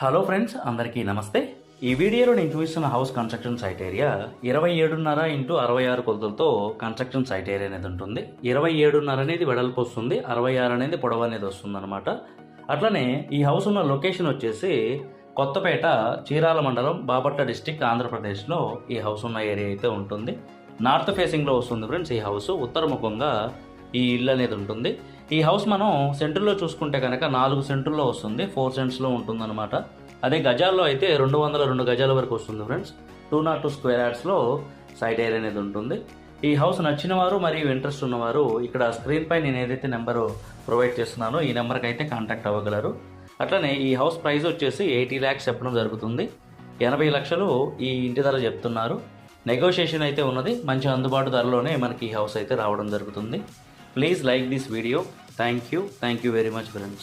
Hello friends, అందరికీ నమస్తే. ఈ వీడియోలో నేను చూపిస్తున్న house construction site area 27.5 into 66 కొలతలతో కన్స్ట్రక్షన్ సైట్ ఏరియా అనేది ఉంటుంది. 27.5 అనేది వెడల్పు వస్తుంది, 66 అనేది పొడవు అనేది వస్తుంది అనమాట. అట్లనే ఈ హౌస్ ఉన్న లొకేషన్ వచ్చేసి కొత్తపేట, చీరాల మండలం, బాపట్ల డిస్టిక్, ఆంధ్రప్రదేశ్లో ఈ హౌస్ ఉన్న ఏరియా అయితే ఉంటుంది. నార్త్ ఫేసింగ్లో వస్తుంది ఫ్రెండ్స్. ఈ హౌస్ ఉత్తరముఖంగా ఈ ఇల్లు అనేది ఉంటుంది. ఈ హౌస్ మనం సెంటర్లో చూసుకుంటే కనుక 4 సెంటర్లో వస్తుంది, 4 సెంట్స్లో ఉంటుందన్నమాట. అదే గజాల్లో అయితే 202 గజాల వరకు వస్తుంది ఫ్రెండ్స్. 202 స్క్వేర్ యార్డ్స్లో సైట్ ఏరియా అనేది ఉంటుంది. ఈ హౌస్ నచ్చిన వారు మరియు ఇంట్రెస్ట్ ఉన్నవారు ఇక్కడ స్క్రీన్ పై నేను ఏదైతే నెంబరు ప్రొవైడ్ చేస్తున్నానో ఈ నెంబర్కి అయితే కాంటాక్ట్ అవ్వగలరు. అట్లనే ఈ హౌస్ ప్రైస్ వచ్చేసి 80 lakhs చెప్పడం జరుగుతుంది. 80 లక్షలు ఈ ఇంటి ధర చెప్తున్నారు. నెగోషియేషన్ అయితే ఉన్నది. మంచి అందుబాటు ధరలోనే మనకి ఈ హౌస్ అయితే రావడం జరుగుతుంది. Please like this video. Thank you very much friends.